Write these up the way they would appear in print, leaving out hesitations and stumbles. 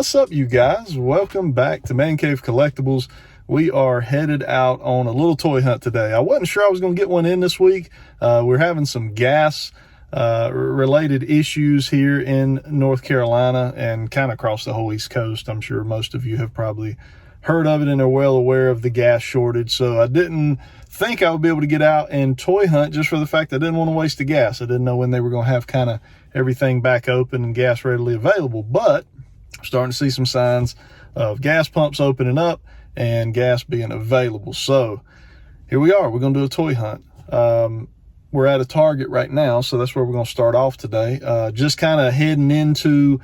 What's up, you guys? Welcome back to ManCave Collectibles. We are headed out on a little toy hunt today. I wasn't sure I was going to get one in this week. We're having some gas related issues here in North Carolina and kind of across the whole East Coast. I'm sure most of you have probably heard of it and are well aware of the gas shortage. So I didn't think I would be able to get out and toy hunt just for the fact I didn't want to waste the gas. I didn't know when they were going to have kind of everything back open and gas readily available, but I'm starting to see some signs of gas pumps opening up and gas being available. So here we are. We're going to do a toy hunt. We're at a Target right now, so that's where we're going to start off today. Just kind of heading into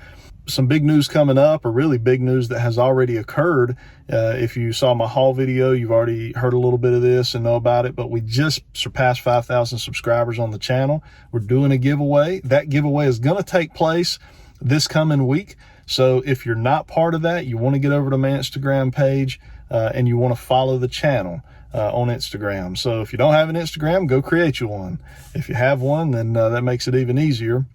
some big news coming up, or really big news that has already occurred. If you saw my haul video, you've already heard a little bit of this and know about it, but we just surpassed 5,000 subscribers on the channel. We're doing a giveaway. That giveaway is going to take place this coming week. So if you're not part of that, you want to get over to my Instagram page and you want to follow the channel on Instagram. So if you don't have an Instagram, go create you one. If you have one, then that makes it even easier.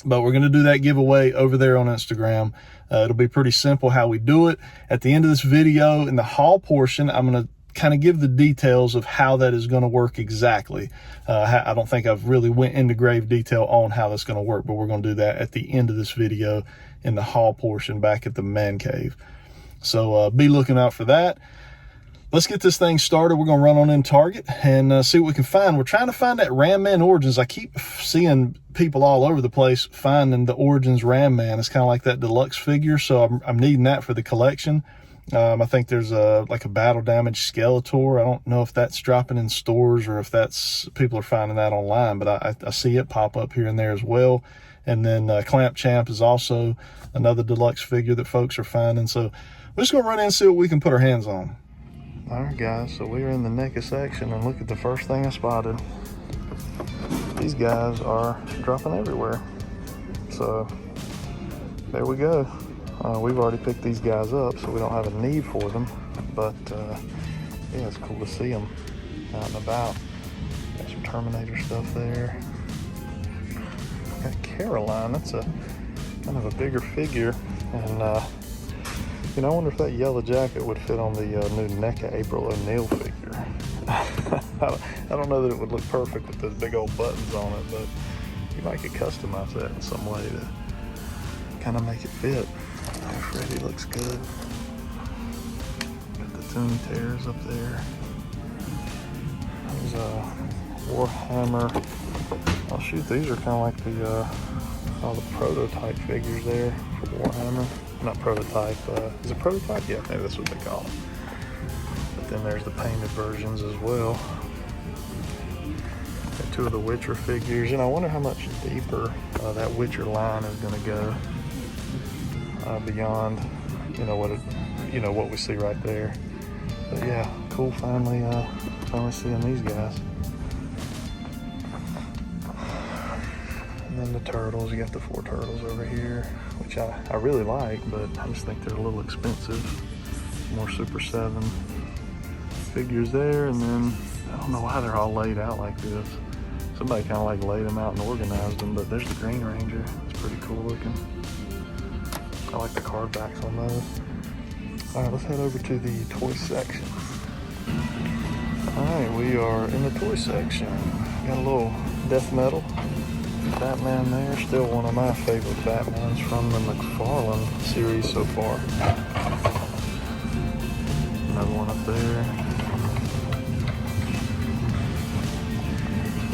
But we're going to do that giveaway over there on Instagram. It'll be pretty simple how we do it. At the end of this video, in the haul portion, I'm going to kind of give the details of how that is going to work exactly. I don't think I've really went into grave detail on how that's going to work, but we're going to do that at the end of this video in the haul portion back at the Man Cave. So be looking out for that. Let's get this thing started. We're going to run on in Target and see what we can find. We're trying to find that Ram Man Origins. I keep seeing people all over the place finding the Origins Ram Man. It's kind of like that deluxe figure, so I'm needing that for the collection. I think there's like a battle damaged Skeletor. I don't know if that's dropping in stores or if that's people are finding that online, but I see it pop up here and there as well. And then Clamp Champ is also another deluxe figure that folks are finding. So we're just going to run in and see what we can put our hands on. All right, guys, so we are in the NECA section, and look at the first thing I spotted. These guys are dropping everywhere. So there we go. We've already picked these guys up, so we don't have a need for them. But yeah, it's cool to see them out and about. Got some Terminator stuff there. Got Caroline. That's a kind of a bigger figure, and you know, I wonder if that yellow jacket would fit on the new NECA April O'Neil figure. I don't know that it would look perfect with those big old buttons on it, but you might could customize that in some way to kind of make it fit. Freddy looks good. Got the Toon Tears up there. There's a Warhammer. Oh shoot, these are kind of like the all the prototype figures there for Warhammer. Not prototype, is it prototype? Yeah, maybe that's what they call it. But then there's the painted versions as well. Got two of the Witcher figures, and I wonder how much deeper that Witcher line is going to go beyond, what we see right there. But yeah, cool. Finally seeing these guys. And then the turtles, you got the 4 turtles over here, which I really like, but I just think they're a little expensive. More Super 7 figures there, and then I don't know why they're all laid out like this. Somebody kind of like laid them out and organized them, but there's the Green Ranger. It's pretty cool looking. I like the card backs on those. All right, let's head over to the toy section. All right, we are in the toy section. Got a little death metal Batman there, still one of my favorite Batmans from the McFarlane series so far. Another one up there.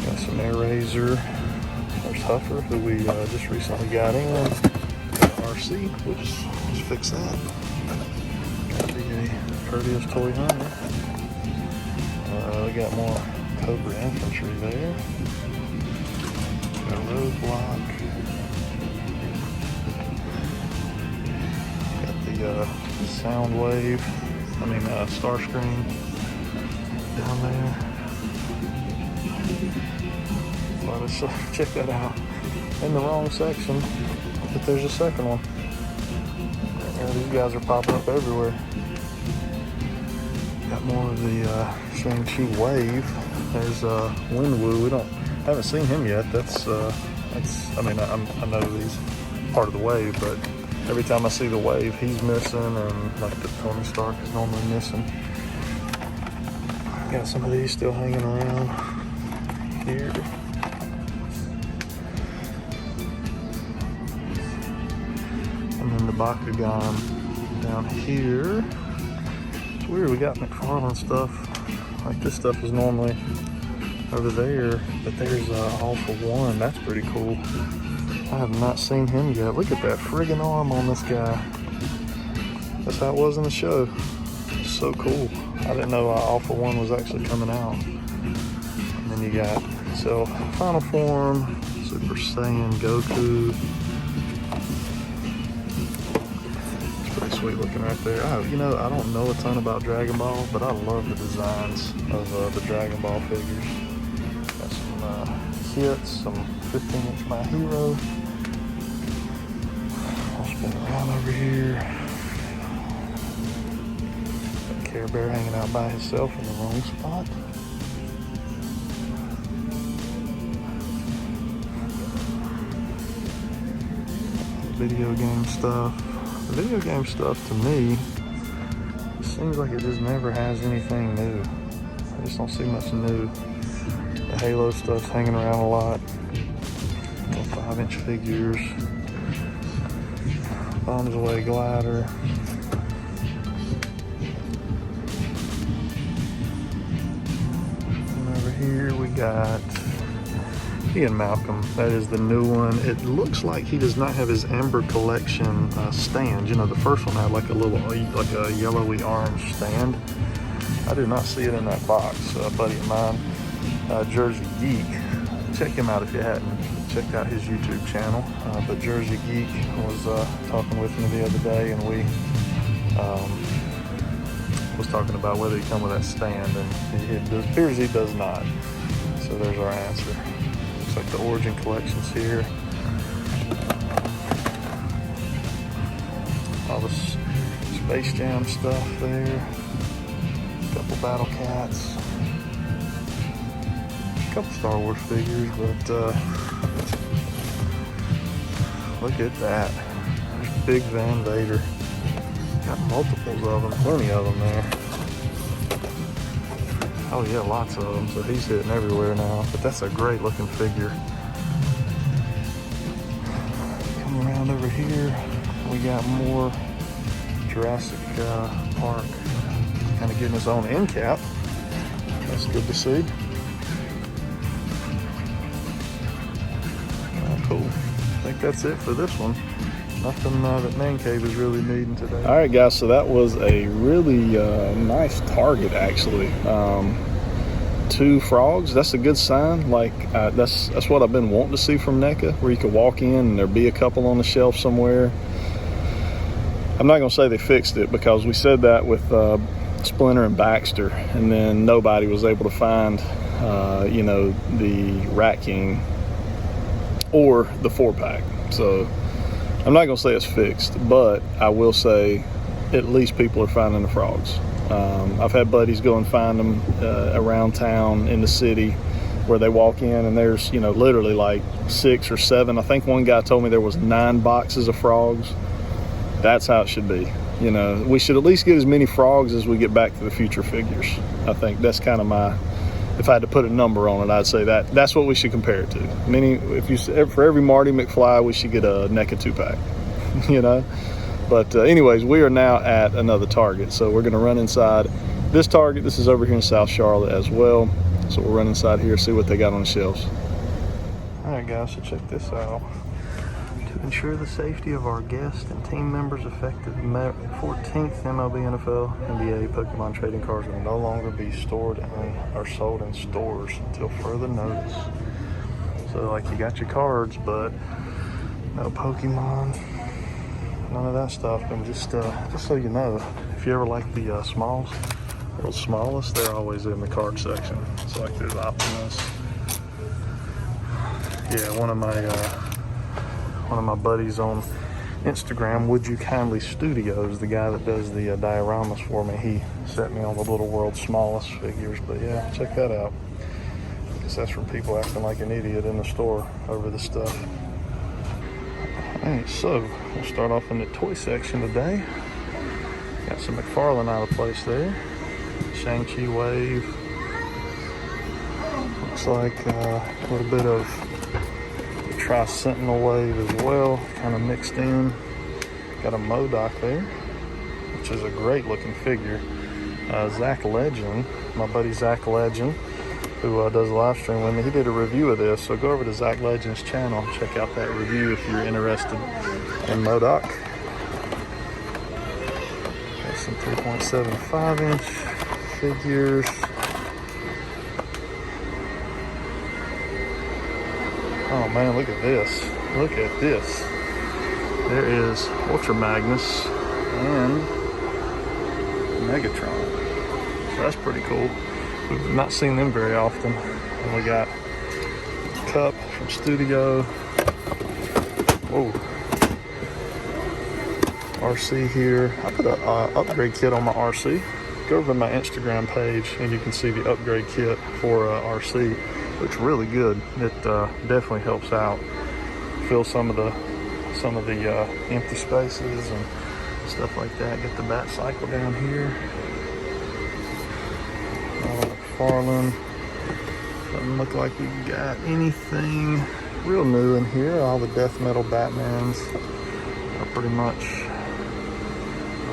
Got some Air Razor. There's Huffer, who we just recently got in. Got RC, we'll just fix that. Got the Courteous Toy Hunter. We got more Cobra Infantry there. A Roadblock. Got the Soundwave, Starscream down there. Let us check that out. In the wrong section, but there's a second one. These guys are popping up everywhere. Got more of the Shang-Chi Wave. There's Winwu. Haven't seen him yet. I know he's part of the wave, but Every time I see the Wave, he's missing, and like the Tony Stark is normally missing. Got some of these still hanging around here. And then the Bakugan down here. It's weird, we got McFarlane stuff. Like this stuff is normally over there, but there's All For One. That's pretty cool. I have not seen him yet. Look at that friggin' arm on this guy. That's how it was in the show. It's so cool. I didn't know All For One was actually coming out. And then you got Final Form, Super Saiyan, Goku. It's pretty sweet looking right there. You know, I don't know a ton about Dragon Ball, but I love the designs of the Dragon Ball figures. Got some kits, some 15-inch My Hero. I'll spin around over here. Got Care Bear hanging out by himself in the wrong spot. Video game stuff. The video game stuff to me, it seems like it just never has anything new. I just don't see much new. The Halo stuff's hanging around a lot. Little 5-inch figures. Bombs Away glider. And over here we got Ian Malcolm. That is the new one. It looks like he does not have his Amber Collection stand. You know, the first one had like a little, like a yellowy orange stand. I do not see it in that box. A buddy of mine, Jersey Geek. Check him out if you hadn't checked out his YouTube channel. But Jersey Geek was talking with me the other day, and we was talking about whether he come with that stand, and it appears he does not. So there's our answer. Looks like the Origin collection's here. All the Space Jam stuff there. A couple Battle Cats. A couple Star Wars figures, but look at that. There's Big Van Vader. Got multiples of them, plenty of them there. Oh yeah, lots of them, so he's hitting everywhere now, but that's a great looking figure. Come around over here, we got more Jurassic Park, kind of getting his own end cap. That's good to see. Cool. I think that's it for this one. Nothing that ManCave is really needing today. All right, guys, so that was a really nice target, actually. 2 frogs, that's a good sign. Like, that's what I've been wanting to see from NECA, where you could walk in and there'd be a couple on the shelf somewhere. I'm not going to say they fixed it, because we said that with Splinter and Baxter, and then nobody was able to find, you know, the Rat King or the 4-pack. So I'm not going to say it's fixed, but I will say at least people are finding the frogs. I've had buddies go and find them around town in the city, where they walk in and there's, you know, literally like 6 or 7. I think one guy told me there was 9 boxes of frogs. That's how it should be. You know, we should at least get as many frogs as we get Back to the Future figures. I think that's kind of my, if I had to put a number on it, I'd say that's what we should compare it to. For every Marty McFly, we should get a NECA 2-pack, you know? But anyways, we are now at another Target. So we're gonna run inside this Target. This is over here in South Charlotte as well. So we'll run inside here, see what they got on the shelves. All right, guys, so check this out. To ensure the safety of our guests and team members, effective May 14th, MLB, NFL, NBA, Pokemon trading cards will no longer be stored or sold in stores until further notice. So, like, you got your cards, but no Pokemon, none of that stuff. And just so you know, if you ever like the smalls, the smallest, they're always in the card section. So, like, there's Optimus. Yeah, one of my buddies on Instagram, Would You Kindly Studios, the guy that does the dioramas for me, he set me on the Little World's smallest figures. But yeah, check that out. I guess that's from people acting like an idiot in the store over the stuff. Alright, so we'll start off in the toy section today. Got some McFarlane out of place there. Shang-Chi wave. Looks like a little bit of the Tri-Sentinel wave as well, kind of mixed in. Got a MODOK there, which is a great looking figure. Zach Legend, my buddy Zach Legend, who does a live stream with me, he did a review of this, so go over to Zach Legend's channel and check out that review if you're interested in MODOK. Got some 3.75 inch figures. Oh man, look at this. Look at this. There is Ultra Magnus and Megatron. So that's pretty cool. We've not seen them very often. And we got Cup from Studio. Whoa. RC here. I put an upgrade kit on my RC. Go over to my Instagram page and you can see the upgrade kit for RC. Looks really good. It definitely helps out. Fill some of the empty spaces and stuff like that. Get the bat cycle down here. McFarlane. Doesn't look like we got anything real new in here. All the death metal Batmans are pretty much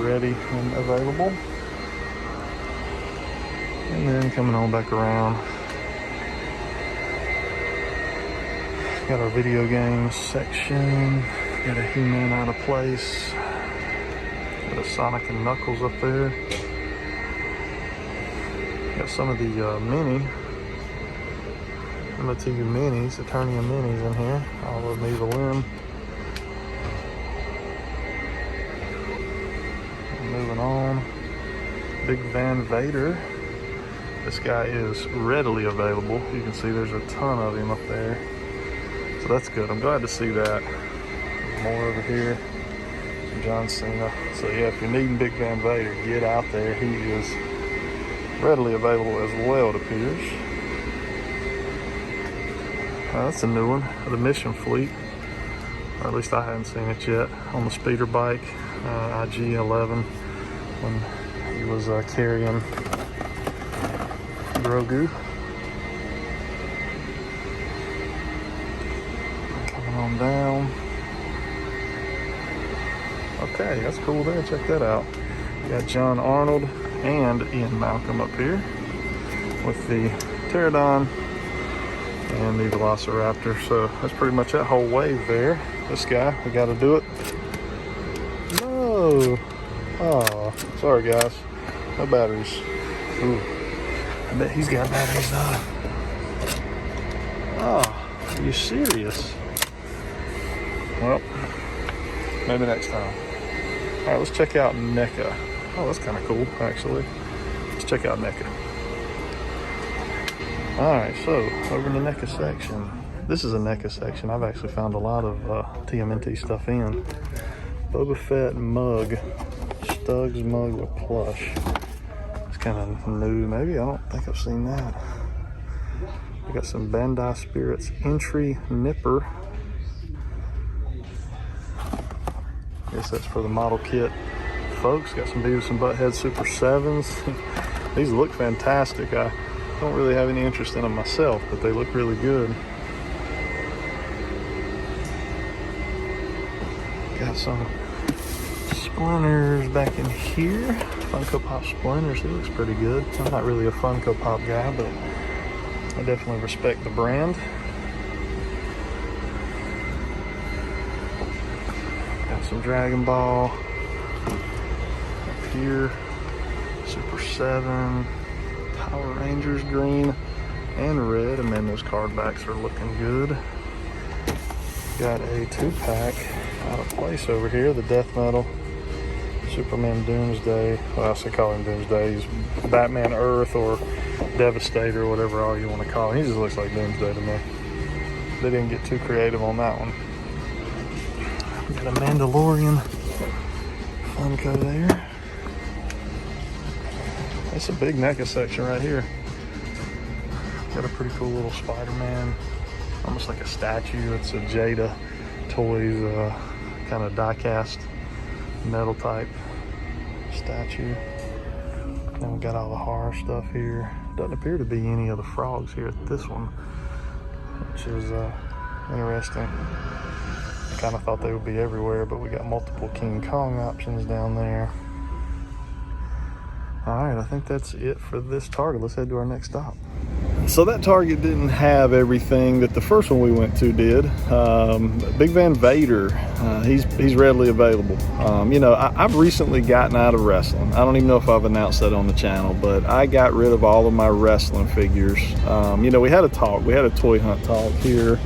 ready and available. And then coming on back around, got our video games section. Got a He-Man out of place. Got a Sonic and Knuckles up there. Got some of the mini MOTU minis, Eternia minis in here. All of them Evelyn. Moving on. Big Van Vader. This guy is readily available. You can see there's a ton of him up there. So that's good. I'm glad to see that. More over here. Some John Cena. So yeah, if you're needing Big Van Vader, get out there. He is readily available as well, it appears. That's a new one. The Mission Fleet. Or at least I haven't seen it yet. On the speeder bike. IG-11. When he was carrying Grogu. Coming on down. Okay, that's cool there. Check that out. We got John Arnold and Ian Malcolm up here with the Pterodon and the Velociraptor. So that's pretty much that whole wave there. This guy, we got to do it. No. Oh, sorry guys. No batteries. Ooh. I bet he's got batteries though. Oh, are you serious? Well, maybe next time. All right, let's check out NECA. Oh, that's kind of cool, actually. Let's check out NECA. All right, so over in the NECA section. This is a NECA section I've actually found a lot of TMNT stuff in. Boba Fett mug. Stugs mug with plush. It's kind of new, maybe. I don't think I've seen that. We got some Bandai Spirits entry nipper. Guess that's for the model kit. Folks, got some Beavis and Butthead Super 7s. These look fantastic. I don't really have any interest in them myself, but they look really good. Got some Splinters back in here. Funko Pop Splinters, he looks pretty good. I'm not really a Funko Pop guy, but I definitely respect the brand. Got some Dragon Ball up here. Super 7. Power Rangers green and red. And man, those card backs are looking good. Got a 2-pack out of place over here. The Death Metal Superman Doomsday. Well, I say call him Doomsday. He's Batman Earth or Devastator or whatever all you want to call him. He just looks like Doomsday to me. They didn't get too creative on that one. We got a Mandalorian Funko there. It's a big NECA section right here. Got a pretty cool little Spider-Man, almost like a statue. It's a Jada Toys kind of die-cast metal type statue. Then we got all the horror stuff here. Doesn't appear to be any of the frogs here at this one, which is interesting. I kind of thought they would be everywhere, but we got multiple King Kong options down there. All right, I think that's it for this Target. Let's head to our next stop. So that Target didn't have everything that the first one we went to did. Big Van Vader, he's readily available. You know, I've recently gotten out of wrestling. I don't even know if I've announced that on the channel, but I got rid of all of my wrestling figures. You know, we had a toy hunt talk here,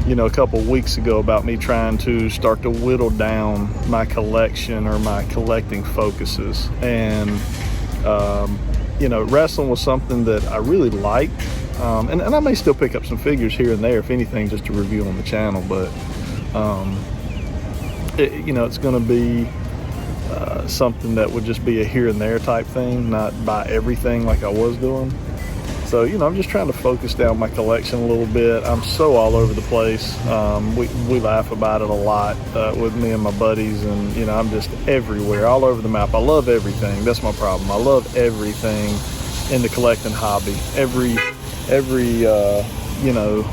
you know, a couple weeks ago about me trying to start to whittle down my collection or my collecting focuses. And you know, wrestling was something that I really liked, and I may still pick up some figures here and there, if anything, just to review on the channel. But you know, it's going to be something that would just be a here and there type thing, not buy everything like I was doing. So, you know, I'm just trying to focus down my collection a little bit. I'm so all over the place. We laugh about it a lot with me and my buddies, and, you know, I'm just everywhere, all over the map. I love everything. That's my problem. I love everything in the collecting hobby. Every you know,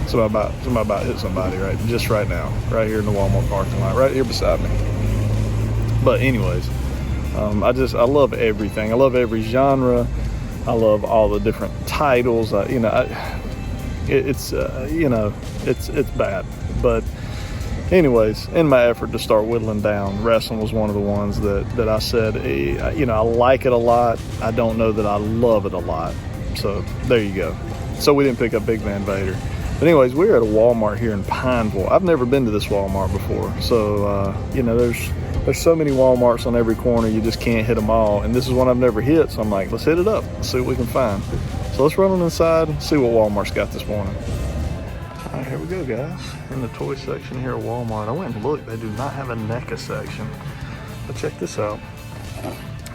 somebody about hit somebody right now, right here in the Walmart parking lot, right here beside me. But anyways, I love everything. I love every genre. I love all the different titles. You know, it's you know, it's bad. But anyways, in my effort to start whittling down, wrestling was one of the ones that I said, you know, I like it a lot. I don't know that I love it a lot. So there you go. So we didn't pick up Big Van Vader. But anyways, we're at a Walmart here in Pineville. I've never been to this Walmart before. So, you know, there's so many Walmarts on every corner, you just can't hit them all. And this is one I've never hit, so I'm like, let's hit it up. Let's see what we can find. So let's run on inside and see what Walmart's got this morning. All right, here we go, guys. In the toy section here at Walmart. I went and looked. They do not have a NECA section. But check this out.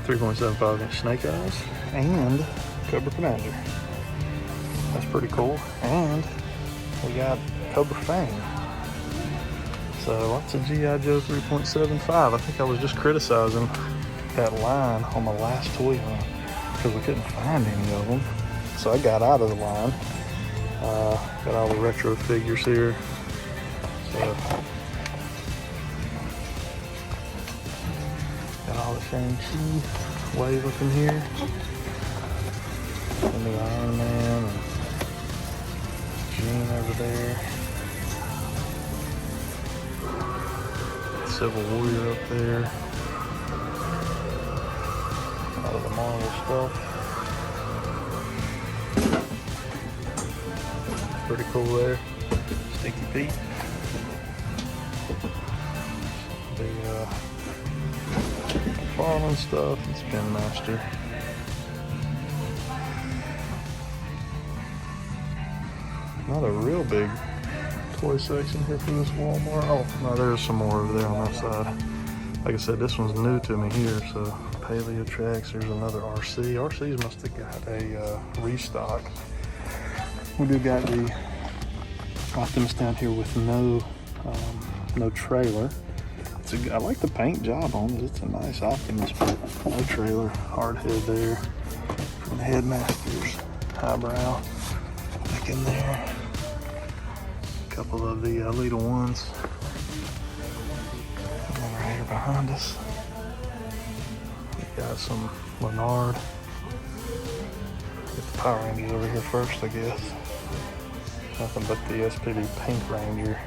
3.75 inch Snake Eyes and Cobra Commander. That's pretty cool. And we got Cobra Fang. So lots of G.I. Joe 3.75. I think I was just criticizing that line on my last toy hunt because we couldn't find any of them. So I got out of the line. Got all the retro figures here. So got all the Shang-Chi wave up in here. And the Iron Man and Gene over there. Civil Warrior up there. A lot of the Marvel stuff. Pretty cool there. Stinky Pete. The Farland stuff and Spin Master. Not a real big toy section here for this Walmart. Oh, no, there's some more over there on that side. Like I said, this one's new to me here, so Paleo Tracks, there's another RC. RCs must have got a restock. We do got the Optimus down here with no trailer. I like the paint job on it. It's a nice Optimus, but no trailer. Hard head there from the Headmaster's highbrow. Back in there. Couple of the little ones. And right here behind us, we got some Leonard. Get the Power Rangers over here first, I guess. Nothing but the SPD Pink Ranger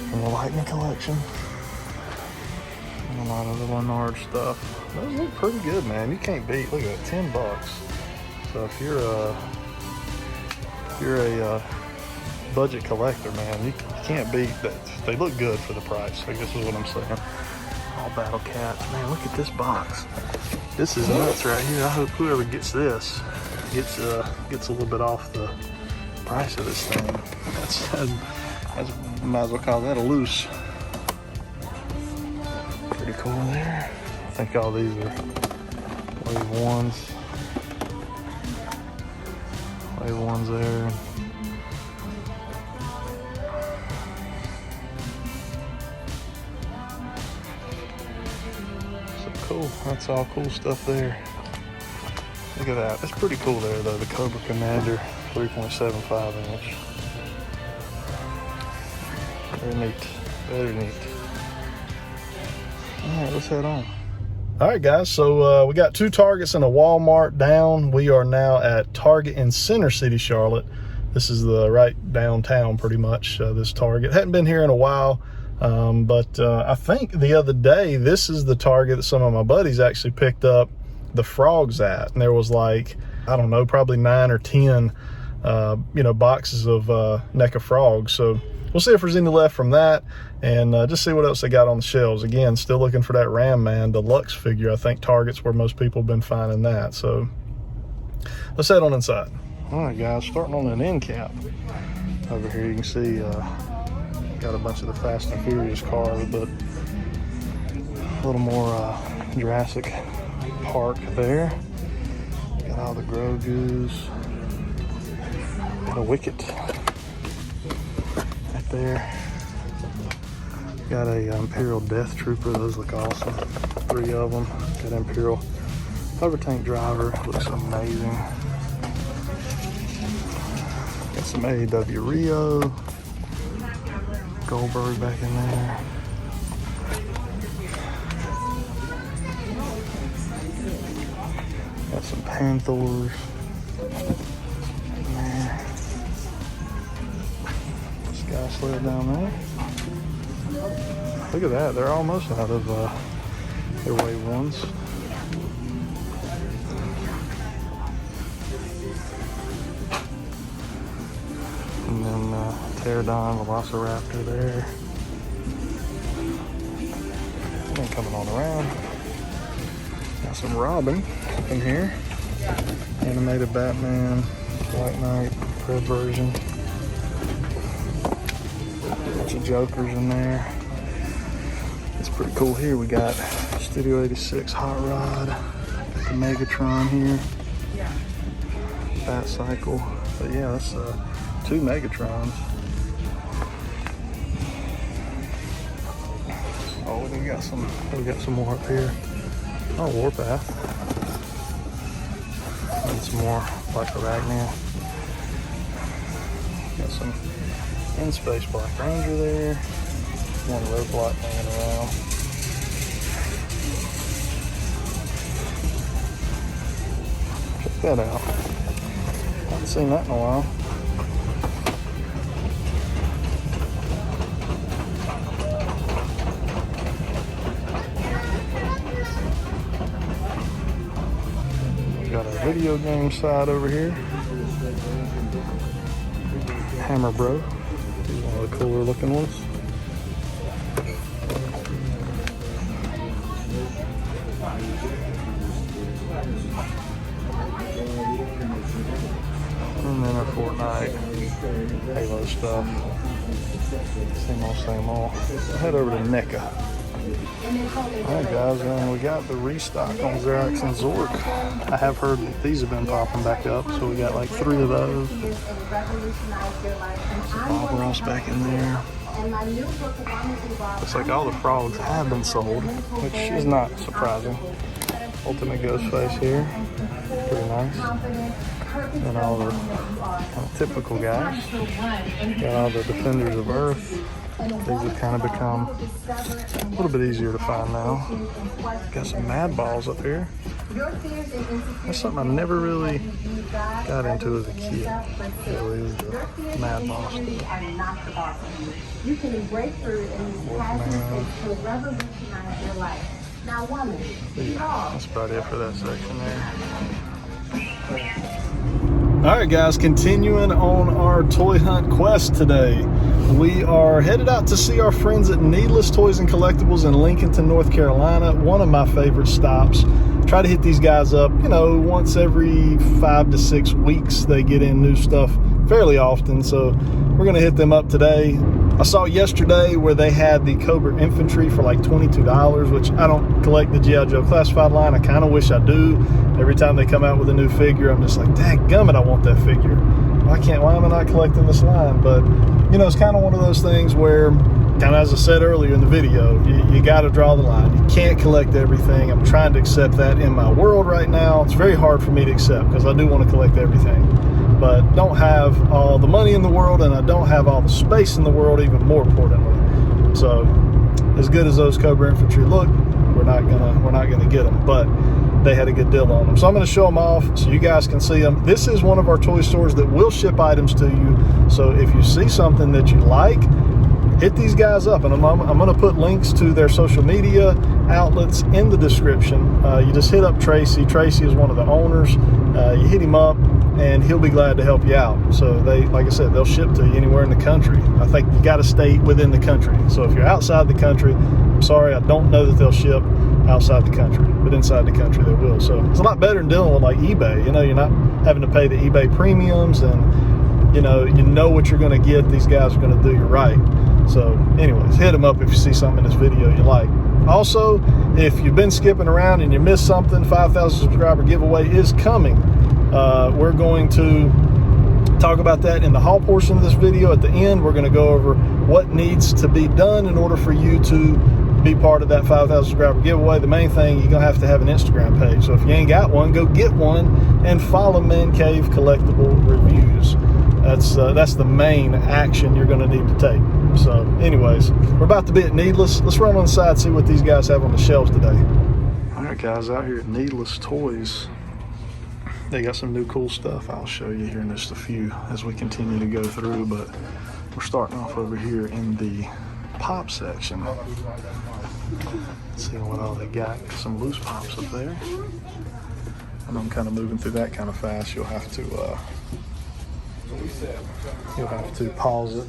from the Lightning collection. And a lot of the Leonard stuff. Those look pretty good, man. You can't beat. Look at that, $10. So if you're a budget collector, man, you can't beat that. They look good for the price. I guess is what I'm saying. All Battle Cats. Man, look at this box. This is nuts right here. I hope whoever gets this gets a little bit off the price of this thing. That's might as well call that a loose. Pretty cool there. I think all these are wave ones. Wave ones there. cool. That's all cool stuff there. Look at that. It's pretty cool there, though. The Cobra Commander 3.75 inch. Very neat. Very neat. All right, let's head on. All right, guys. So we got 2 Targets and a Walmart down. We are now at Target in Center City, Charlotte. This is the right downtown, pretty much, this Target. Hadn't been here in a while, but I think the other day, this is the Target that some of my buddies actually picked up the frogs at. And there was like, I don't know, probably 9 or 10, boxes of NECA frogs. So we'll see if there's any left from that, and just see what else they got on the shelves. Again, still looking for that Ram Man Deluxe figure. I think Target's where most people have been finding that. So let's head on inside. All right, guys, starting on an end cap. Over here you can see got a bunch of the Fast and Furious cars, but a little more Jurassic Park there. Got all the Grogu's. Got a Wicket right there. Got a Imperial Death Trooper. Those look awesome. 3 of them. Got Imperial Hover Tank Driver. Looks amazing. Got some AEW Rio. Goldberg back in there. Got some Panthers in there. Sky Sled down there. Look at that, they're almost out of their wave ones. And then Pterodon, Velociraptor there. And coming on around. Got some Robin in here. Animated Batman, White Knight, Red version. Bunch of Jokers in there. It's pretty cool here. We got Studio 86 Hot Rod. Got the Megatron here. Bat Cycle. But yeah, that's 2 Megatrons. Oh, we got some more up here. Oh, Warpath. And some more Black Arachnia. Got some In Space Black Ranger there. One roadblock hanging around. Check that out. Haven't seen that in a while. We got a video game side over here. Hammer Bro. He's one of the cooler looking ones. And then our Fortnite, Halo stuff. Same old. We'll head over to NECA. Alright, guys, and we got the restock on Xerax and Zork. I have heard that these have been popping back up, so we got like 3 of those. Bob Ross back in there. Looks like all the frogs have been sold, which is not surprising. Ultimate Ghostface here, pretty nice. And all the kind of typical guys. Got all the Defenders of Earth. These have kind of become a little bit easier to find now. Got some Mad Balls up here. That's something I never really got into as a kid. Really, is the Mad Balls stuff. You can embrace through in these passions to revolutionize your life. Now, woman, yeah, that's about it for that section there. Alright, guys, continuing on our toy hunt quest today. We are headed out to see our friends at Needless Toys and Collectibles in Lincolnton, North Carolina. One of my favorite stops. Try to hit these guys up, once every 5 to 6 weeks. They get in new stuff fairly often, so we're going to hit them up today. I saw yesterday where they had the Cobra Infantry for like $22, which I don't collect the G.I. Joe Classified line. I kind of wish I do. Every time they come out with a new figure, I'm just like, dadgummit, I want that figure. Why am I not collecting this line? But, it's kind of one of those things where kind of as I said earlier in the video, you got to draw the line. You can't collect everything. I'm trying to accept that in my world right now. It's very hard for me to accept because I do want to collect everything, but don't have all the money in the world, and I don't have all the space in the world, even more importantly. So as good as those Cobra Infantry look, we're not gonna get them, but they had a good deal on them. So I'm going to show them off so you guys can see them. This is one of our toy stores that will ship items to you. So if you see something that you like, hit these guys up, and I'm going to put links to their social media outlets in the description. You just hit up Tracy. Tracy is one of the owners. You hit him up, and he'll be glad to help you out. So they, like I said, they'll ship to you anywhere in the country. I think you got to stay within the country. So if you're outside the country, I'm sorry, I don't know that they'll ship outside the country, but inside the country they will. So it's a lot better than dealing with like eBay. You know, you're not having to pay the eBay premiums, and you know what you're going to get. These guys are going to do you right. So anyways, hit them up if you see something in this video you like. Also, if you've been skipping around and you missed something, 5,000 subscriber giveaway is coming. We're going to talk about that in the haul portion of this video. At the end, we're going to go over what needs to be done in order for you to be part of that 5,000 subscriber giveaway. The main thing, you're going to have an Instagram page. So if you ain't got one, go get one and follow ManCave Collectible Reviews. That's the main action you're going to need to take. So anyways, we're about to be at Needless. Let's run on the side, see what these guys have on the shelves today. All right, guys, out here at Needless Toys, they got some new cool stuff. I'll show you here in just a few as we continue to go through, but we're starting off over here in the pop section. Let's see what all they got. Some loose pops up there. And I'm kind of moving through that kind of fast. You'll have to pause it.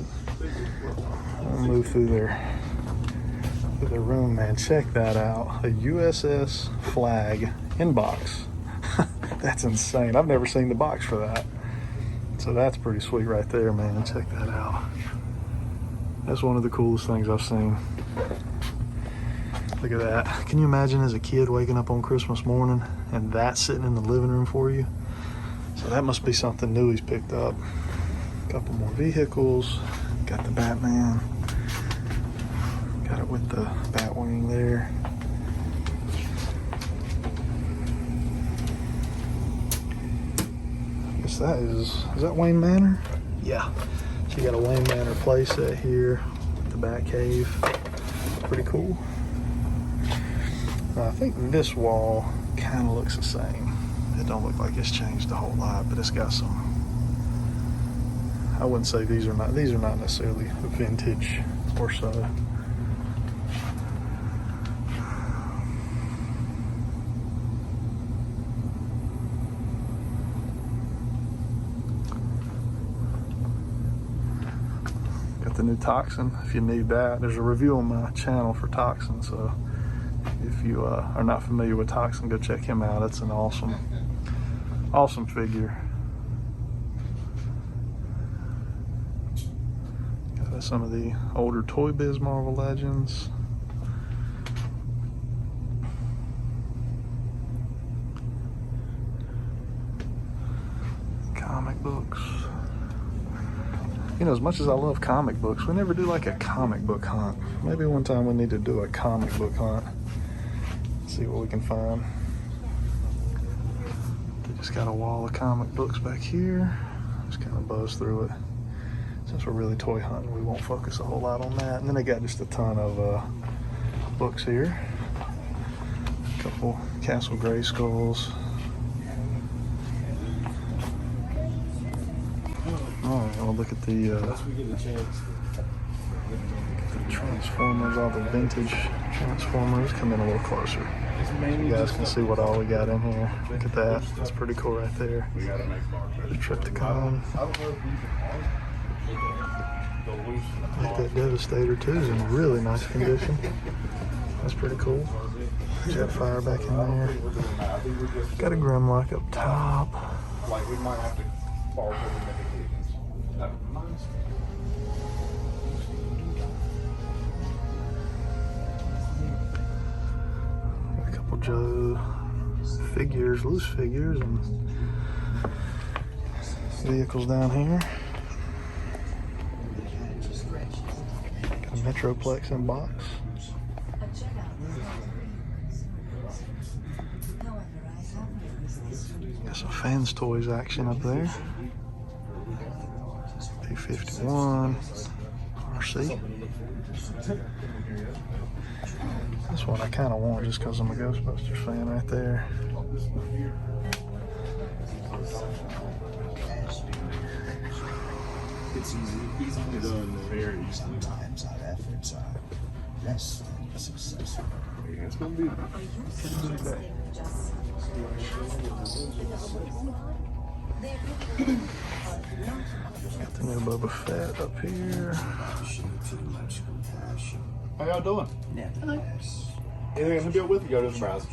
I'll move through their room, man. Check that out. A USS flag inbox. That's insane. I've never seen the box for that. So that's pretty sweet right there, man. Check that out. That's one of the coolest things I've seen. Look at that. Can you imagine as a kid waking up on Christmas morning and that sitting in the living room for you? So that must be something new he's picked up. A couple more vehicles. Got the Batman. Got it with the Batwing there. I guess that is that Wayne Manor? Yeah. So you got a Wayne Manor playset here with the Batcave. Pretty cool. I think this wall kind of looks the same. It don't look like it's changed a whole lot, but it's got some. I wouldn't say these are not necessarily vintage or so. Got the new Toxin if you need that. There's a review on my channel for Toxin, so if you are not familiar with Toxin, go check him out. It's an awesome figure. Got some of the older Toy Biz Marvel Legends. Comic books. You know, as much as I love comic books, we never do like a comic book hunt. Maybe one time we need to do a comic book hunt. See what we can find. They just got a wall of comic books back here. Just kind of buzz through it. Since we're really toy hunting, we won't focus a whole lot on that. And then they got just a ton of books here. A couple Castle Grayskulls. Alright, well look at the Transformers, all the vintage Transformers. Come in a little closer so you guys can see what all we got in here. Look at that, that's pretty cool right there. The Triptychon. I think that Devastator too is in really nice condition. That's pretty cool. Jetfire back in there. Got a Grimlock up top. Like we might have to borrow A couple Joe figures, loose figures, and vehicles down here. Got a Metroplex in box. Got some Fans Toys action up there. P51 RC. This one I kind of want just because I'm a Ghostbusters fan right there. It's easily done, very easily. Sometimes our efforts are less than successful. It's gonna be a good day. Got the new Boba Fett up here. How y'all doing? Anything I can do with you, go to the browser.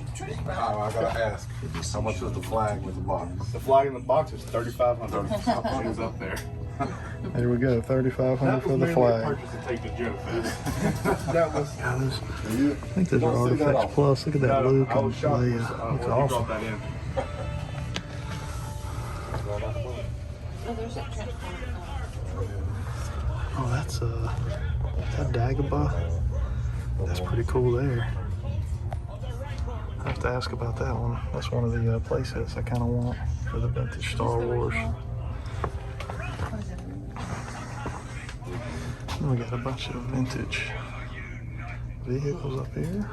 Oh, I gotta ask. How much is the flag with the box? The flag in the box is $3,500. It's up there. There we go, $3,500 for the flag. Purchase to take the joke. That was. I think those are Artifacts Plus. Look at that Luke and Leia. Looks awesome. That in. Oh, that's that Dagobah. That's pretty cool there. I have to ask about that one. That's one of the play sets I kind of want for the vintage Star Wars. And we got a bunch of vintage vehicles up here.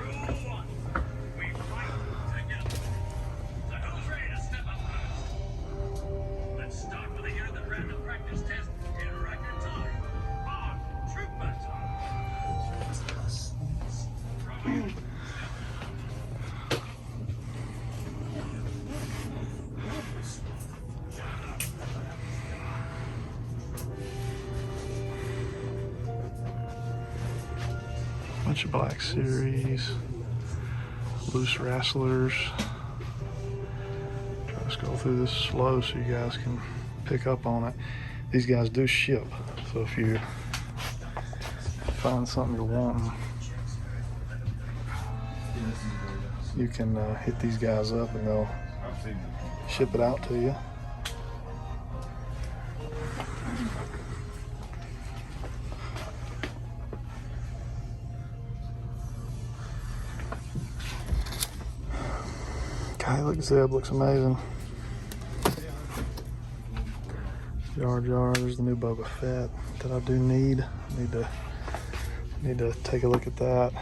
Bunch of Black Series, loose wrestlers. Try to scroll through this slow so you guys can pick up on it. These guys do ship, so if you find something you're wanting, you can hit these guys up and they'll ship it out to you. Look, Zeb looks amazing. Jar Jar, there's the new Boba Fett that I do need. Need to take a look at that.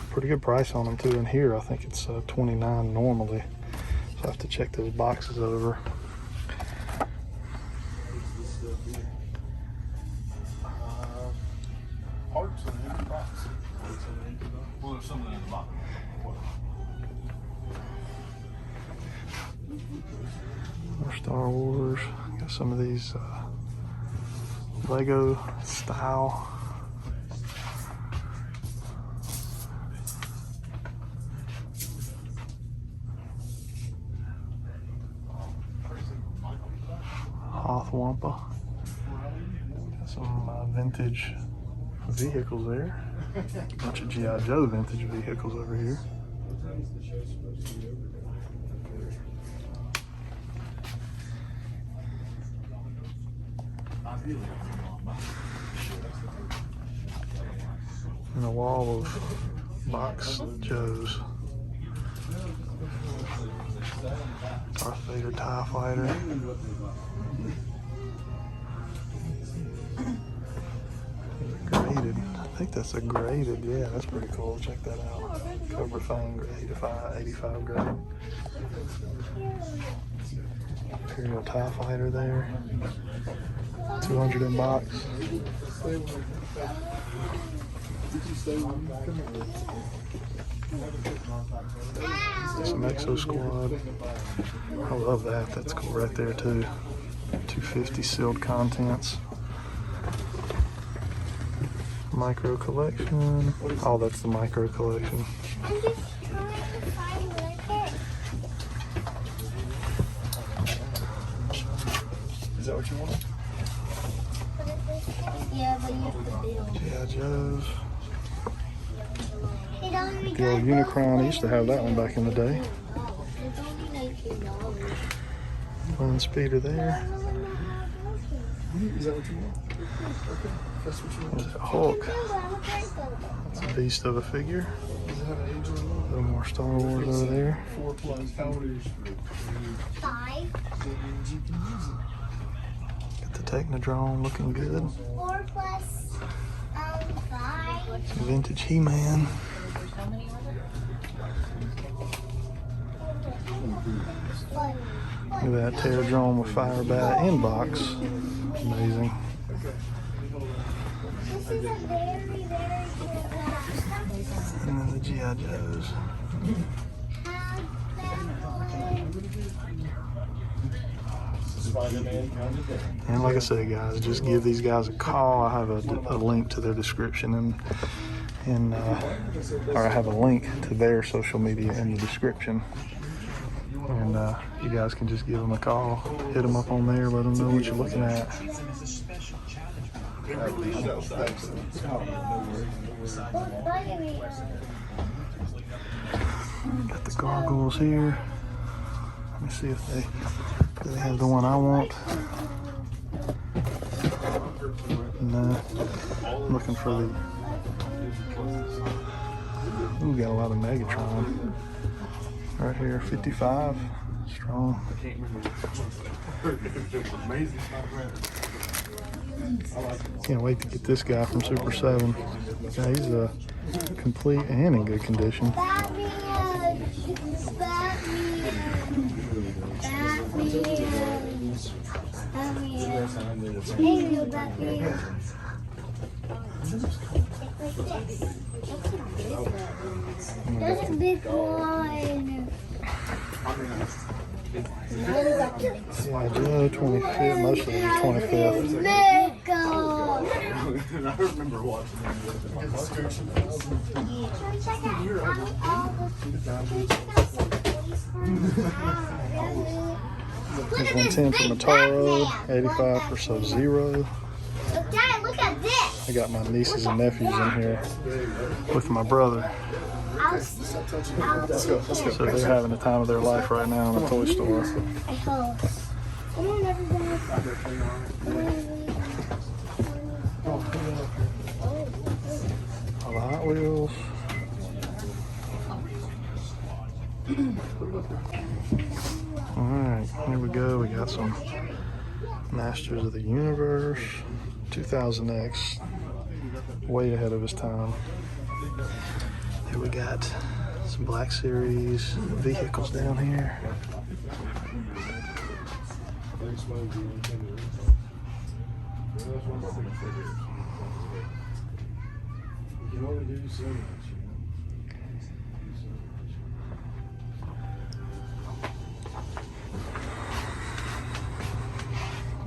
Pretty good price on them too. In here, I think it's $29 normally. So I have to check those boxes over. Parts in the empty box. Well, there's something in the box. More Star Wars. Got some of these Lego style. Hoth Wampa. Got some vintage vehicles there. Bunch of G.I. Joe vintage vehicles over here. And a wall of box Joes. Darth Vader TIE Fighter. Graded. I think that's a graded. Yeah, that's pretty cool. Check that out. Cobra Fang grade, 85 grade. Imperial TIE Fighter there. 200 in box. Some Exo Squad. I love that. That's cool right there too. 250 sealed contents. Micro collection. Oh, that's the micro collection. I'm just trying to find blanket. Is that what you want? Yeah, but you have to build. G.I. Joe's. It only The old Unicron. I used to have that one back in the day. It's only $19. One speeder there. Is that what you want? There's that Hulk. That's a beast of a figure. A little more Star Wars over there. 4+. How old are you? 5. Got the Technodrome looking good. 4 plus 5. Some vintage He-Man. Look at that Terrell with Fire Bat in box. Amazing. This is a very, very good And then the G.I. Joes. And like I said, guys, just give these guys a call. I have a link to their description or I have a link to their social media in the description. And you guys can just give them a call, hit them up on there, let them know what you're looking at. Got the gargoyles here. Let me see if they have the one I want. No, I'm looking for the. Ooh, got a lot of Megatron right here. 55, strong. Can't wait to get this guy from Super 7. Yeah, he's complete and in good condition. There's a big one. Yeah, Joe, 25th, most of them 25th. Big. I remember watching that. There's 110 for Mataro, 85 for Sub-Zero. Dad, look at this. I got my nieces and nephews in here with my brother. So they're having the time of their life right now in a toy store. All the Hot Wheels. Alright, here we go. We got some Masters of the Universe. 2000X. Way ahead of his time. Here we got some Black Series vehicles down here.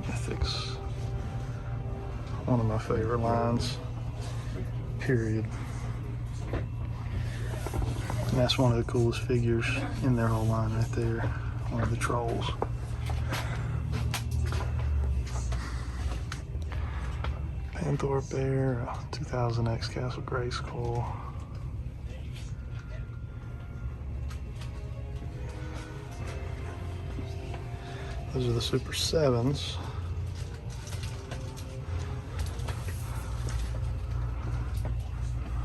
Ethics. One of my favorite lines. Period. And that's one of the coolest figures in their whole line right there. One of the trolls. Panthorpe there, 2000X Castle Grayskull. Those are the Super 7s.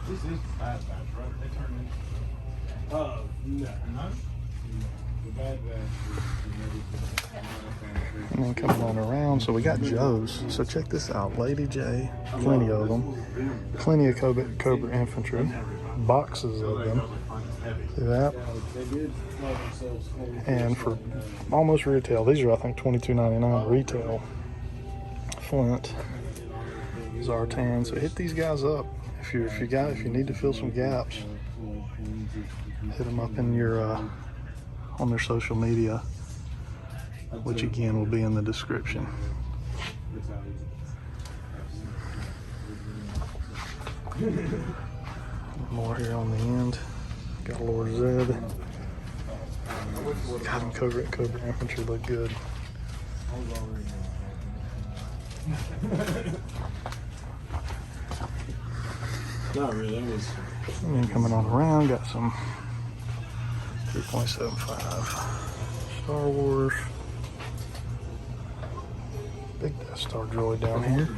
This is Bad Batch, right? They turned in. No. The Bad Batch And then coming on around, so we got Joe's. So check this out, Lady J, plenty of them. Plenty of Cobra Infantry, boxes of them. See that? And for almost retail, these are I think $22.99 retail. Flint, Zartan. So hit these guys up if you need to fill some gaps. Hit them up in your on their social media, which again will be in the description. More here on the end. Got Lord Zed. Got him Cobra Infantry look good. Not really, that was. And then coming on around, got some 3.75 Star Wars. Big Death Star droid down here.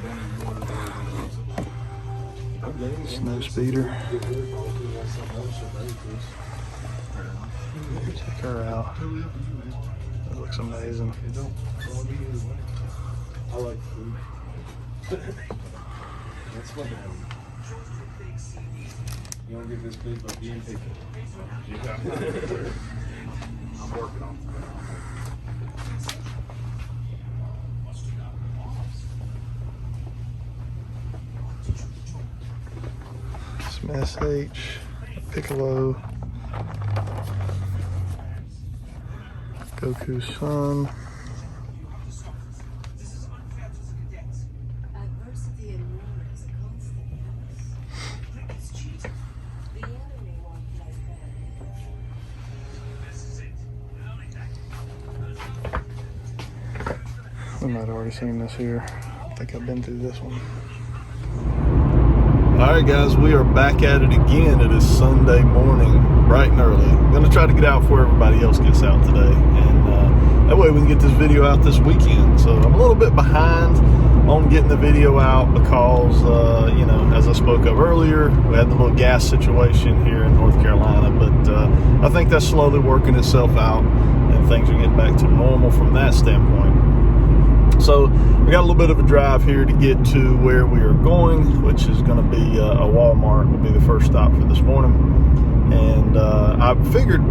Snow speeder. Check her out. That looks amazing. I like food. That's what you don't get this big by being picky. I'm working on Some SH, Piccolo, Goku's son. We might have already seen this here. I think I've been through this one. Alright guys, we are back at it again. It is Sunday morning, bright and early. I'm going to try to get out before everybody else gets out today. And that way we can get this video out this weekend. So I'm a little bit behind on getting the video out because, you know, as I spoke of earlier, we had the little gas situation here in North Carolina. But I think that's slowly working itself out and things are getting back to normal from that standpoint. So we got a little bit of a drive here to get to where we are going, which is going to be a Walmart will be the first stop for this morning. And I figured,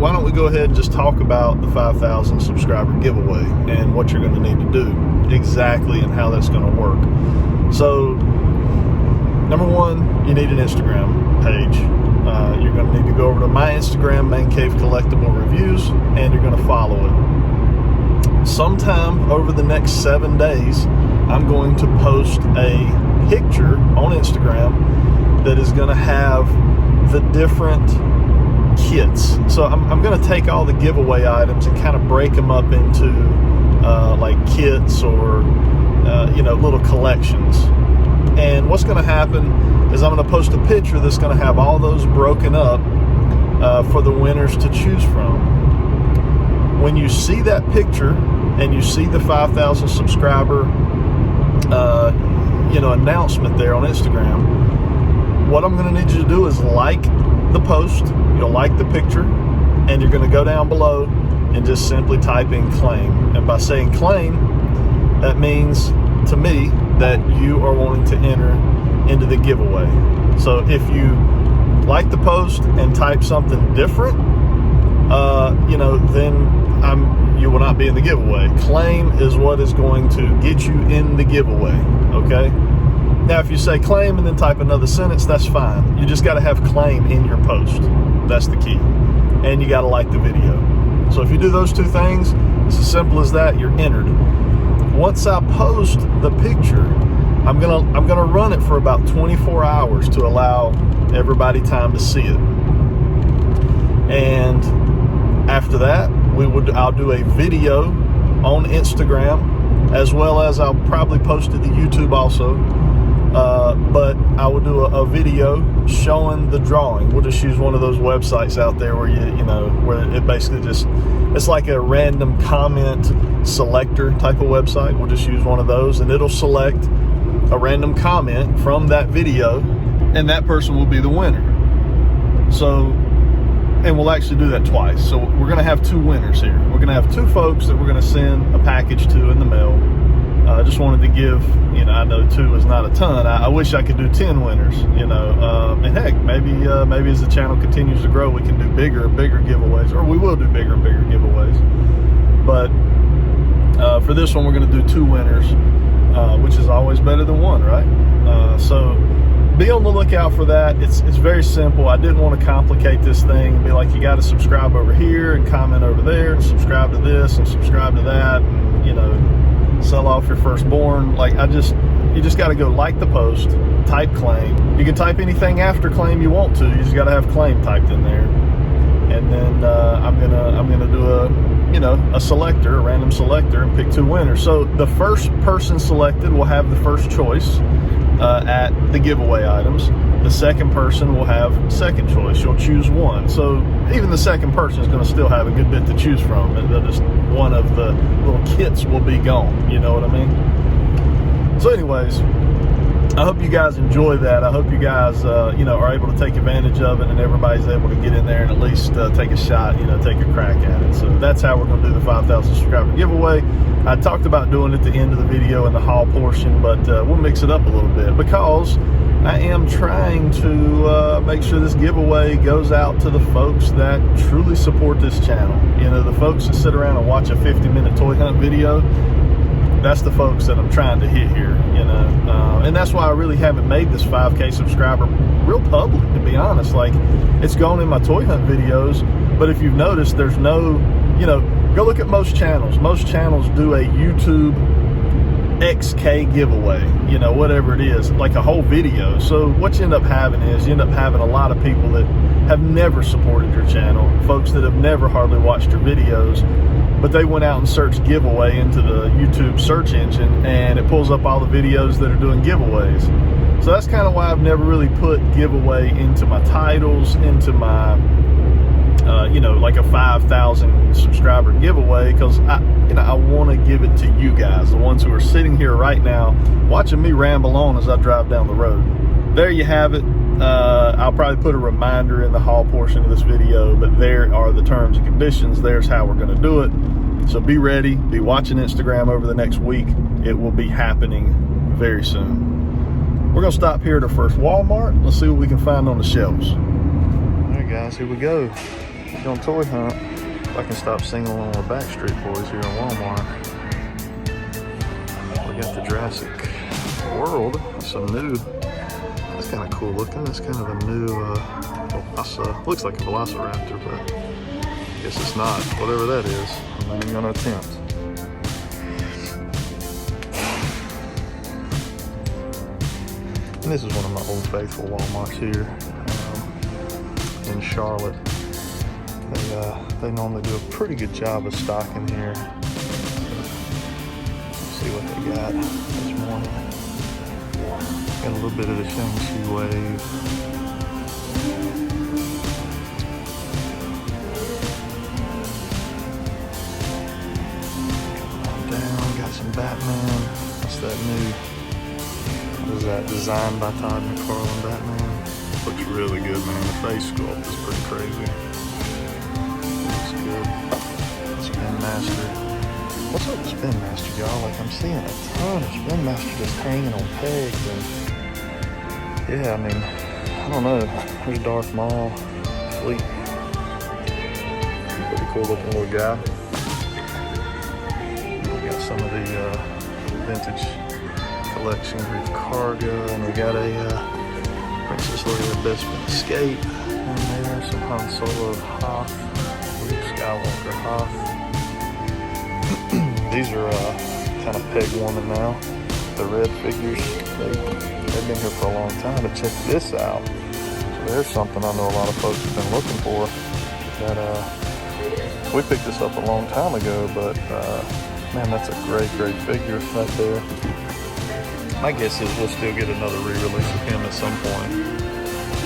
why don't we go ahead and just talk about the 5,000 subscriber giveaway and what you're going to need to do exactly and how that's going to work. So number one, you need an Instagram page. You're going to need to go over to my Instagram, ManCave Collectible Reviews, and you're going to follow it. Sometime over the next 7 days, I'm going to post a picture on Instagram that is going to have the different kits. So I'm going to take all the giveaway items and kind of break them up into like kits or you know, little collections. And what's going to happen is I'm going to post a picture that's going to have all those broken up for the winners to choose from. When you see that picture and you see the 5,000 subscriber, you know, announcement there on Instagram, what I'm going to need you to do is like the post, you'll like the picture, and you're going to go down below and just simply type in claim. And by saying claim, that means to me that you are wanting to enter into the giveaway. So if you like the post and type something different, you know, then you will not be in the giveaway. Claim is what is going to get you in the giveaway, okay? Now, if you say claim and then type another sentence, that's fine. You just got to have claim in your post. That's the key. And you got to like the video. So if you do those two things, it's as simple as that. You're entered. Once I post the picture, I'm gonna run it for about 24 hours to allow everybody time to see it. And after that, I'll do a video on Instagram, as well as I'll probably post it to YouTube also. But I will do a video showing the drawing. We'll just use one of those websites out there where you know, where it basically just, it's like a random comment selector type of website. We'll just use one of those and it'll select a random comment from that video and that person will be the winner. So, and we'll actually do that twice. So we're going to have two winners here. We're going to have two folks that we're going to send a package to in the mail. I just wanted to give, you know, I know 2 is not a ton. I wish I could do 10 winners, you know. And heck, maybe as the channel continues to grow, we can do bigger and bigger giveaways, or we will do bigger and bigger giveaways. But for this one, we're going to do 2 winners, which is always better than 1, right? So be on the lookout for that. It's very simple. I didn't want to complicate this thing and be like, you got to subscribe over here and comment over there and subscribe to this and subscribe to that, and, you know, sell off your firstborn. Like, you just got to go like the post, type claim. You can type anything after claim you want to. You just got to have claim typed in there. And then I'm gonna do a selector, a random selector, and pick 2 winners. So the first person selected will have the first choice at the giveaway items. The second person will have second choice. You'll choose one. So even the second person is going to still have a good bit to choose from. And just one of the little kits will be gone. You know what I mean? So anyways, I hope you guys enjoy that. I hope you guys, you know, are able to take advantage of it, and everybody's able to get in there and at least take a shot, you know, take a crack at it. So that's how we're going to do the 5,000 subscriber giveaway. I talked about doing it at the end of the video in the haul portion, but we'll mix it up a little bit because I am trying to make sure this giveaway goes out to the folks that truly support this channel. You know, the folks that sit around and watch a 50-minute toy hunt video. That's the folks that I'm trying to hit here, you know, and that's why I really haven't made this 5K subscriber real public, to be honest. Like, it's gone in my toy hunt videos, but if you've noticed, there's no, you know, go look at most channels. Most channels do a YouTube XK giveaway, you know, whatever it is, like a whole video. So what you end up having is you end up having a lot of people that have never supported your channel, folks that have never hardly watched your videos, but they went out and searched giveaway into the YouTube search engine, and it pulls up all the videos that are doing giveaways. So that's kind of why I've never really put giveaway into my titles, into my, you know, like a 5,000 subscriber giveaway, because I want to give it to you guys, the ones who are sitting here right now watching me ramble on as I drive down the road. There you have it. I'll probably put a reminder in the haul portion of this video, but there are the terms and conditions. There's how we're going to do it. So be ready. Be watching Instagram over the next week. It will be happening very soon. We're going to stop here at our first Walmart. Let's see what we can find on the shelves. All right, guys, here we go. We're on toy hunt. If I can stop singing along with Backstreet Boys here in Walmart. We got the Jurassic World. That's a new. That's kind of cool looking. That's kind of a new, looks like a velociraptor, but I guess it's not. Whatever that is, I'm not even going to attempt. And this is one of my old faithful Walmarts here in Charlotte. They normally do a pretty good job of stocking here. Let's see what they got this morning. Got a little bit of the Shang-Chi wave. Come on down, got some Batman. What's that new? What is that? Designed by Todd McFarlane Batman. Looks really good, man. The face sculpt is pretty crazy. Looks good. Spin Master. What's up with Spin Master, y'all? Like, I'm seeing a ton of Spin Master just hanging on pegs, and yeah, I mean, I don't know. There's Darth Maul, Fleet. Pretty cool looking little guy. We got some of the vintage collection, Grief Karga, and we got a Princess Leia Bespin Escape in there, some Han Solo Hoth, Luke Skywalker Hoth. These are kind of peg warming now. The red figures, they've been here for a long time. But check this out. So there's something I know a lot of folks have been looking for. That we picked this up a long time ago, but man, that's a great figure right there. My guess is we'll still get another re-release of him at some point.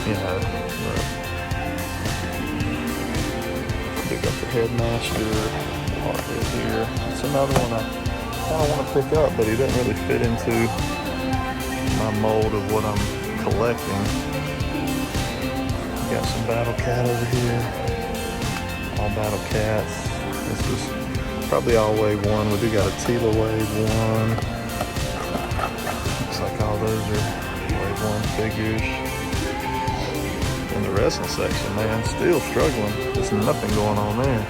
You know, pick up the Headmaster. Here. It's another one I kind of want to pick up, but he doesn't really fit into my mold of what I'm collecting. Got some Battle Cat over here. All Battle Cats. This is probably all Wave 1. We do got a Tila Wave 1. Looks like all those are Wave 1 figures. In the wrestling section, man, still struggling. There's nothing going on there.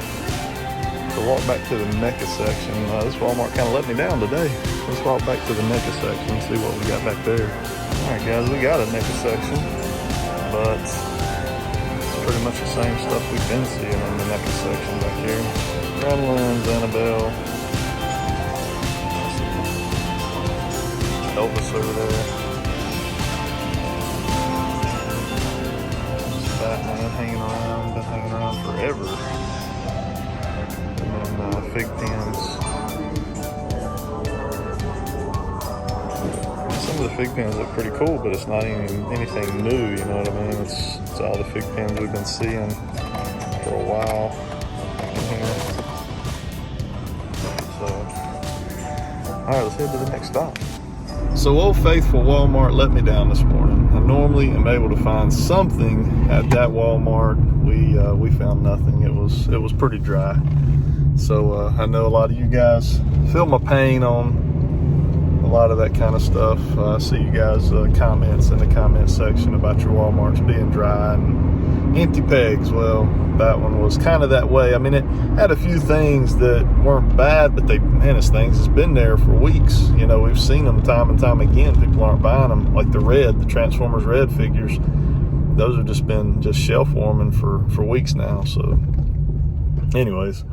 So walk back to the Neca section. This Walmart kind of let me down today. Let's walk back to the Neca section and see what we got back there. Alright guys, we got a Neca section, but it's pretty much the same stuff we've been seeing in the Neca section back here. Gremlins, Annabelle, Elvis over there. There's Batman hanging around, been hanging around forever. Fig pins. Some of the fig pins look pretty cool, but it's not even anything new, you know what I mean? It's all the fig pins we've been seeing for a while here. So, alright, let's head to the next stop. So Old Faithful Walmart let me down this morning. I normally am able to find something at that Walmart. We found nothing. It was pretty dry. So I know a lot of you guys feel my pain on a lot of that kind of stuff. I see you guys comments in the comment section about your Walmarts being dry and empty pegs. Well, that one was kind of that way. I mean, it had a few things that weren't bad, but this things has been there for weeks. You know, we've seen them time and time again. People aren't buying them, like the Transformers Red figures. Those have just been shelf warming for weeks now. So anyways,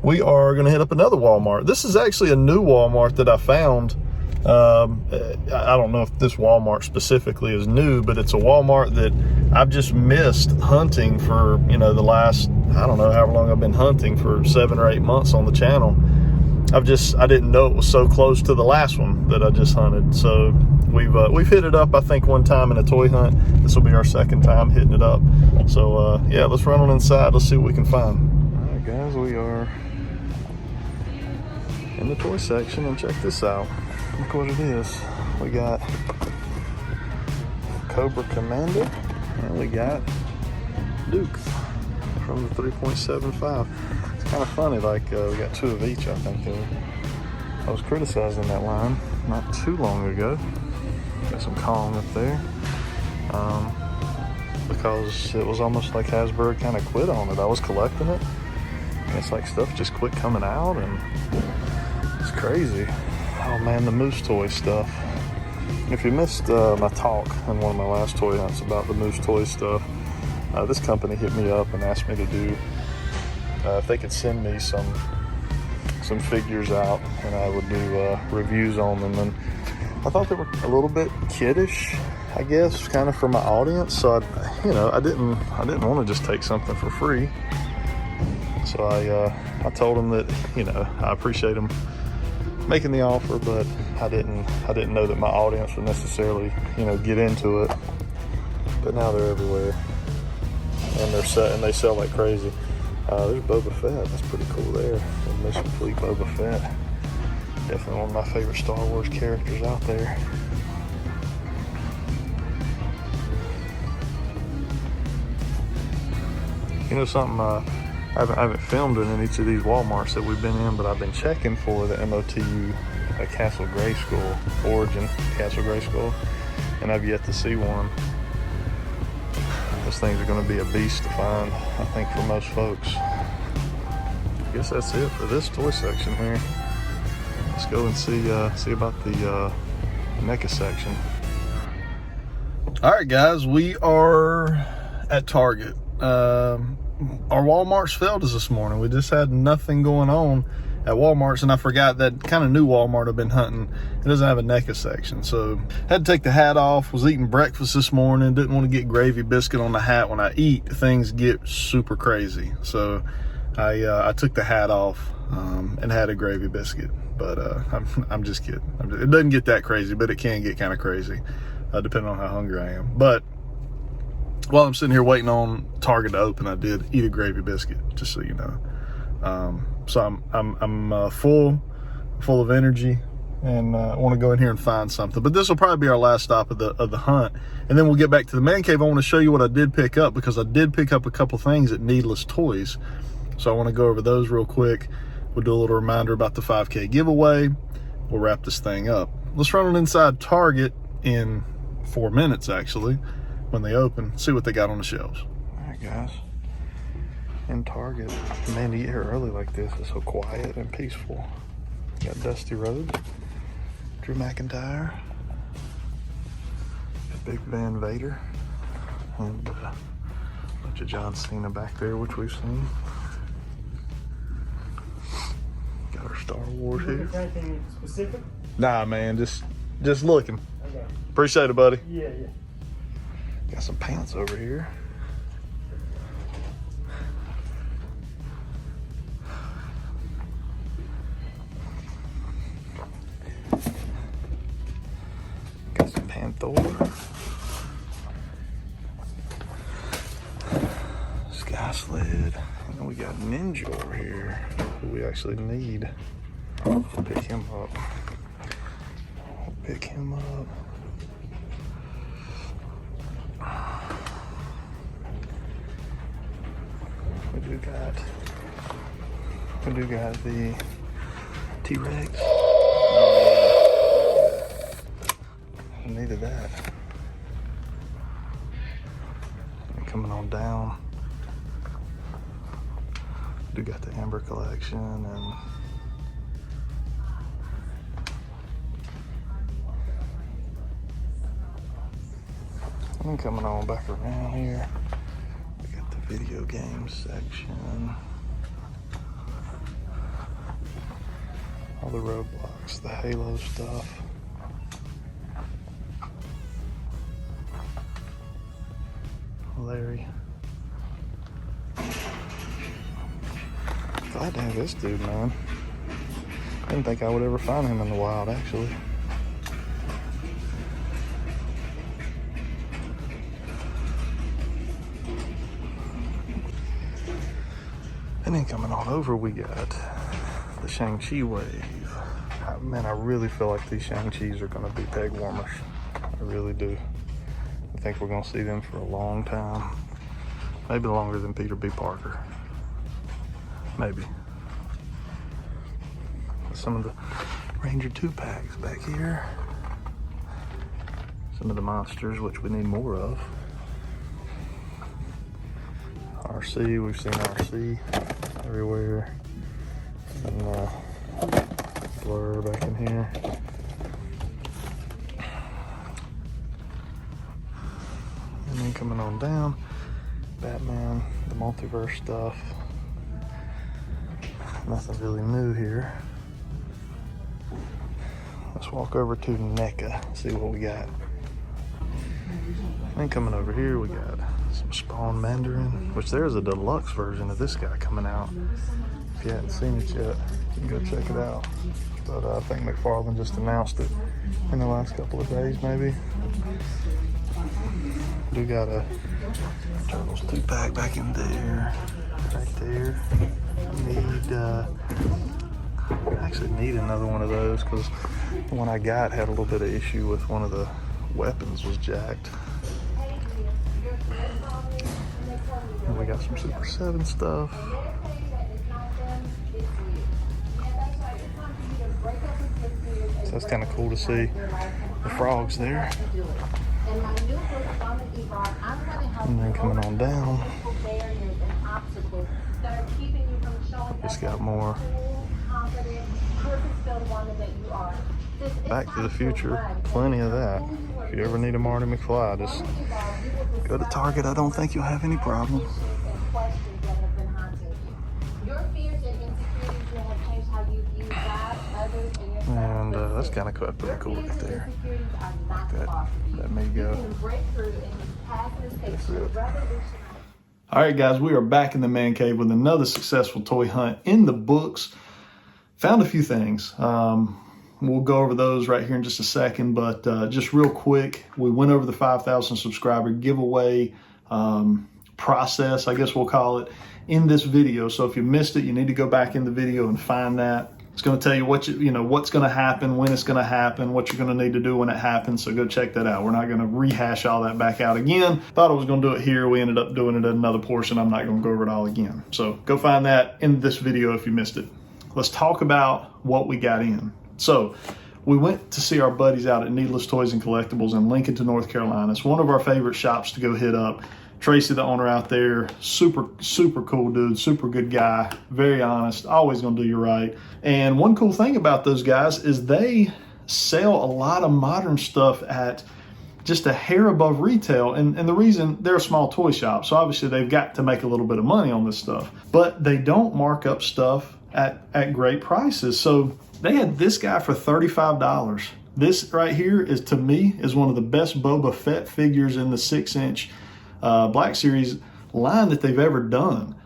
we are going to hit up another Walmart. This is actually a new Walmart that I found. I don't know if this Walmart specifically is new, but it's a Walmart that I've just missed hunting for, the last, I don't know, however long I've been hunting, for 7 or 8 months on the channel. I didn't know it was so close to the last one that I just hunted. So we've hit it up, I think, one time in a toy hunt. This will be our second time hitting it up. So yeah, let's run on inside. Let's see what we can find. All right, guys, we are in the toy section, and check this out. Look what it is. We got Cobra Commander, and we got Duke from the 3.75. It's kind of funny, like we got 2 of each, I think. I was criticizing that line not too long ago. Got some Kong up there. Because it was almost like Hasbro kind of quit on it. I was collecting it, and it's like stuff just quit coming out, and it's crazy. Oh man, the Moose Toy stuff. If you missed my talk in one of my last toy hunts about the Moose Toy stuff, this company hit me up and asked me to do, if they could send me some figures out, and I would do reviews on them. And I thought they were a little bit kiddish, I guess, kind of for my audience. So I didn't want to just take something for free. So I told them that I appreciate them making the offer, but I didn't know that my audience would necessarily get into it. But now they're everywhere, and they sell like crazy. There's Boba Fett. That's pretty cool there. The Mission Fleet Boba Fett. Definitely one of my favorite Star Wars characters out there. Something I haven't filmed in each of these Walmarts that we've been in, but I've been checking for the MOTU Castle Grayskull, Origin Castle Grayskull, and I've yet to see one. Those things are going to be a beast to find, I think, for most folks. I guess that's it for this toy section here. Let's go and see about the NECA section. All right, guys, we are at Target. Our Walmarts failed us this morning. We just had nothing going on at Walmart's, and I forgot that kind of new Walmart I've been hunting, it doesn't have a NECA section. So had to take the hat off. Was eating breakfast this morning, didn't want to get gravy biscuit on the hat. When I eat, things get super crazy. So I took the hat off and had a gravy biscuit. But I'm just kidding. It doesn't get that crazy, but it can get kind of crazy depending on how hungry I am. But while I'm sitting here waiting on Target to open, I did eat a gravy biscuit, just so you know. So I'm full of energy, and I want to go in here and find something. But this will probably be our last stop of the hunt, and then we'll get back to the man cave. I want to show you what I did pick up, because I did pick up a couple things at Needless Toys. So I want to go over those real quick. We'll do a little reminder about the 5K giveaway. We'll wrap this thing up. Let's run on inside Target in 4 minutes, actually, when they open, see what they got on the shelves. All right, guys, in Target. Man, to get here early like this is so quiet and peaceful. Got Dusty Rhodes, Drew McIntyre, Big Van Vader, and a bunch of John Cena back there, which we've seen. Got our Star Wars here. Anything specific? Nah, man, just looking. Okay. Appreciate it, buddy. Yeah. Got some pants over here. Got some Panther. Sky Sled. And we got Ninja over here, who we actually need to pick him up. Pick him up. We do got the T-Rex. Oh, yeah. I needed that. And coming on down, we do got the Amber collection and coming on back around here. We got the video game section. All the roadblocks, the Halo stuff. Larry. Glad to have this dude, man. I didn't think I would ever find him in the wild, actually. And then coming on over, we got the Shang-Chi wave. Man, I really feel like these Shang-Chis are gonna be peg warmers. I really do. I think we're gonna see them for a long time. Maybe longer than Peter B. Parker. Maybe. Some of the Ranger 2 packs back here. Some of the monsters, which we need more of. RC, we've seen RC everywhere. And Blur back in here. And then coming on down, Batman, the multiverse stuff. Nothing really new here. Let's walk over to NECA, see what we got. And then coming over here, we got some Spawn Mandarin, which there's a deluxe version of this guy coming out. If you hadn't seen it yet, you can go check it out. But I think McFarlane just announced it in the last couple of days, maybe. We got a Turtles 2-pack back in there, right there. Actually need another one of those because the one I got had a little bit of issue with one of the weapons was jacked. And we got some Super 7 stuff. So that's kind of cool to see the frogs there. And then coming on down, just got more Back to the Future, plenty of that. If you ever need a Marty McFly, just go to Target. I don't think you'll have any problems. And that's kind of pretty cool right there. That may go. That's it. All right, guys, we are back in the man cave with another successful toy hunt in the books. Found a few things. We'll go over those right here in just a second, but just real quick, we went over the 5,000 subscriber giveaway process, I guess we'll call it, in this video. So if you missed it, you need to go back in the video and find that. It's going to tell you what what's going to happen, when it's going to happen, what you're going to need to do when it happens. So go check that out. We're not going to rehash all that back out again. Thought I was going to do it here. We ended up doing it at another portion. I'm not going to go over it all again. So go find that in this video if you missed it. Let's talk about what we got in. So we went to see our buddies out at Needless Toys and Collectibles in Lincoln, North Carolina. It's one of our favorite shops to go hit up. Tracy, the owner out there, super cool dude, super good guy, very honest, always gonna do you right. And one cool thing about those guys is they sell a lot of modern stuff at just a hair above retail. And the reason, they're a small toy shop, so obviously they've got to make a little bit of money on this stuff, but they don't mark up stuff at great prices. So they had this guy for $35. This right here is, to me, is one of the best Boba Fett figures in the 6-inch Black Series line that they've ever done.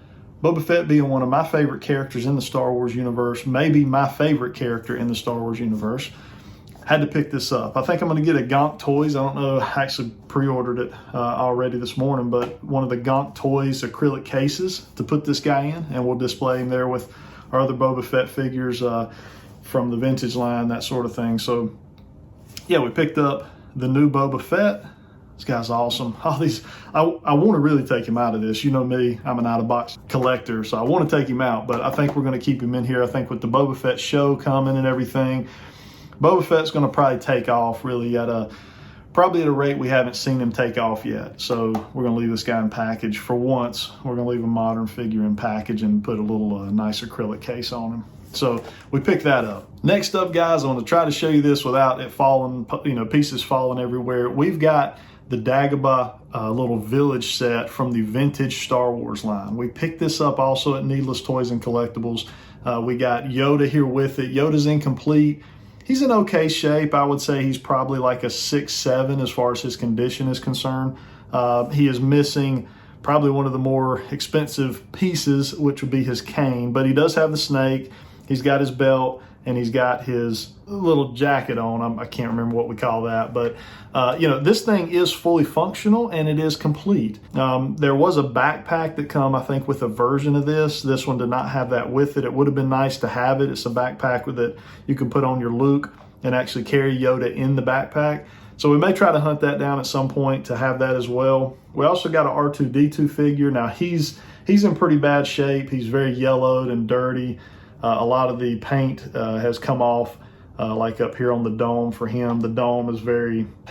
Boba Fett being one of my favorite characters in the Star Wars universe, maybe my favorite character in the Star Wars universe. Had to pick this up. I think I'm going to get a Gonk Toys. I don't know, I actually pre-ordered it already this morning, but one of the Gonk Toys acrylic cases to put this guy in, and we'll display him there with our other Boba Fett figures from the vintage line, that sort of thing. So yeah, we picked up the new Boba Fett. This guy's awesome. All these, I want to really take him out of this. You know me, I'm an out-of-box collector, so I want to take him out, but I think we're going to keep him in here. I think with the Boba Fett show coming and everything, Boba Fett's going to probably take off really probably at a rate we haven't seen him take off yet. So we're going to leave this guy in package. For once, we're going to leave a modern figure in package and put a little nice acrylic case on him. So we picked that up. Next up, guys, I want to try to show you this without it falling, pieces falling everywhere. We've got the Dagobah little village set from the vintage Star Wars line. We picked this up also at Needless Toys and Collectibles. We got Yoda here with it. Yoda's incomplete. He's in okay shape. I would say he's probably like a 6-7 as far as his condition is concerned. He is missing probably one of the more expensive pieces, which would be his cane, but he does have the snake. He's got his belt and he's got his little jacket on. I can't remember what we call that, but this thing is fully functional and it is complete. There was a backpack that come, I think, with a version of this. This one did not have that with it. It would have been nice to have it. It's a backpack that you can put on your Luke and actually carry Yoda in the backpack. So we may try to hunt that down at some point to have that as well. We also got an R2-D2 figure. Now he's in pretty bad shape. He's very yellowed and dirty. A lot of the paint has come off, like up here on the dome for him. The dome is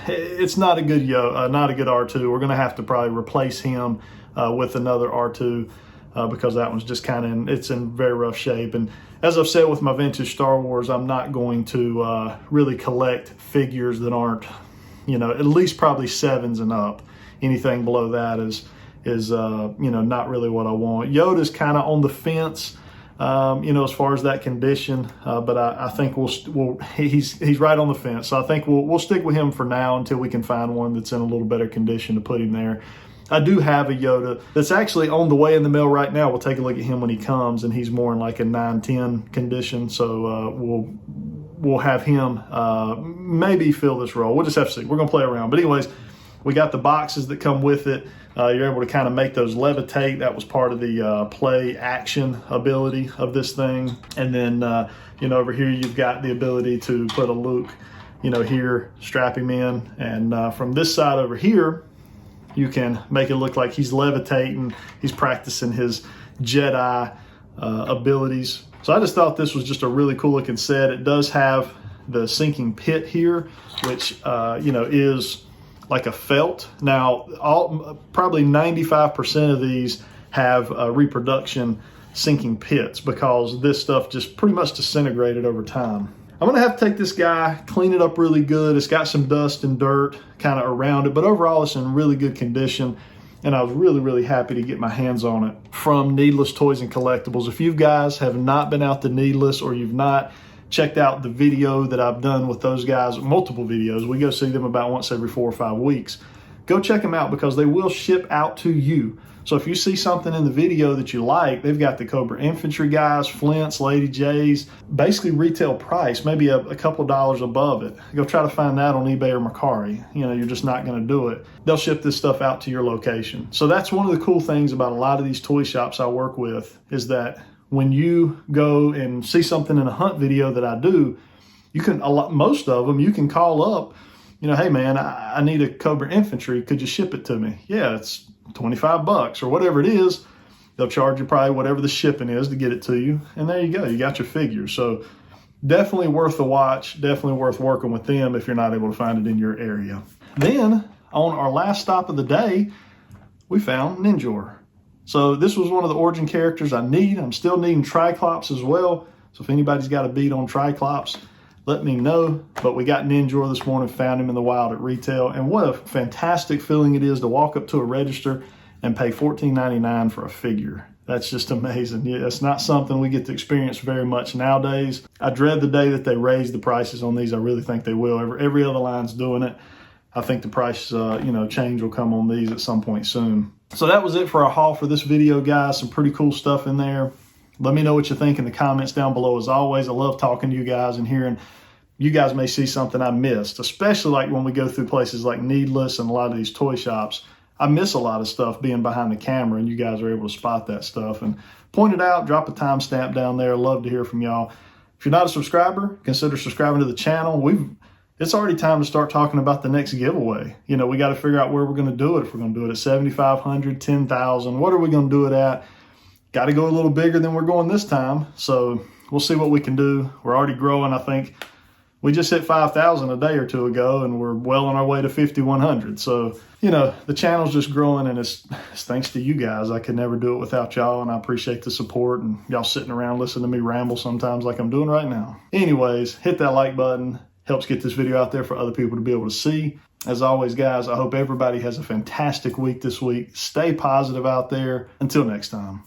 it's not a good R2. We're gonna have to probably replace him with another R2 because that one's just it's in very rough shape. And as I've said with my vintage Star Wars, I'm not going to really collect figures that aren't, at least probably 7s and up. Anything below that is not really what I want. Yoda's kind of on the fence. As far as that condition, but I think he's right on the fence. So I think we'll stick with him for now until we can find one that's in a little better condition to put him there. I do have a Yoda that's actually on the way in the mail right now. We'll take a look at him when he comes, and he's more in like a 9-10 condition. So we'll have him maybe fill this role. We'll just have to see. We're gonna play around. But anyways, we got the boxes that come with it. You're able to kind of make those levitate. That was part of the play action ability of this thing. And then, over here, you've got the ability to put a Luke, here, strap him in. And from this side over here, you can make it look like he's levitating. He's practicing his Jedi abilities. So I just thought this was just a really cool looking set. It does have the sinking pit here, which, is like a felt. Now, probably 95% of these have reproduction sinking pits because this stuff just pretty much disintegrated over time. I'm gonna have to take this guy, clean it up really good. It's got some dust and dirt kind of around it, but overall it's in really good condition. And I was really, really happy to get my hands on it from Needless Toys and Collectibles. If you guys have not been out to Needless or you've not checked out the video that I've done with those guys, multiple videos. We go see them about once every 4 or 5 weeks. Go check them out because they will ship out to you. So if you see something in the video that you like, they've got the Cobra Infantry guys, Flints, Lady J's, basically retail price, maybe a couple dollars above it. Go try to find that on eBay or Mercari. You're just not going to do it. They'll ship this stuff out to your location. So that's one of the cool things about a lot of these toy shops I work with is that when you go and see something in a hunt video that I do, most of them, you can call up, hey man, I need a Cobra Infantry. Could you ship it to me? Yeah, it's $25 or whatever it is. They'll charge you probably whatever the shipping is to get it to you. And there you go. You got your figure. So definitely worth the watch. Definitely worth working with them if you're not able to find it in your area. Then on our last stop of the day, we found Ninjor. So this was one of the origin characters I need. I'm still needing Triclops as well. So if anybody's got a beat on Triclops, let me know. But we got Ninjor this morning, found him in the wild at retail. And what a fantastic feeling it is to walk up to a register and pay $14.99 for a figure. That's just amazing. Yeah, it's not something we get to experience very much nowadays. I dread the day that they raise the prices on these. I really think they will. Every other line's doing it. I think the price, change will come on these at some point soon. So that was it for our haul for this video, guys. Some pretty cool stuff in there. Let me know what you think in the comments down below. As always, I love talking to you guys and hearing you guys may see something I missed, especially like when we go through places like Needless and a lot of these toy shops. I miss a lot of stuff being behind the camera, and you guys are able to spot that stuff and point it out, drop a timestamp down there. Love to hear from y'all. If you're not a subscriber, consider subscribing to the channel. it's already time to start talking about the next giveaway. You know, we got to figure out where we're going to do it. If we're going to do it at 7,500, 10,000, what are we going to do it at? Got to go a little bigger than we're going this time. So we'll see what we can do. We're already growing. I think we just hit 5,000 a day or two ago, and we're well on our way to 5,100. So, you know, the channel's just growing, and it's thanks to you guys. I could never do it without y'all, and I appreciate the support and y'all sitting around listening to me ramble sometimes like I'm doing right now. Anyways, hit that like button. Helps get this video out there for other people to be able to see. As always, guys, I hope everybody has a fantastic week this week. Stay positive out there. Until next time.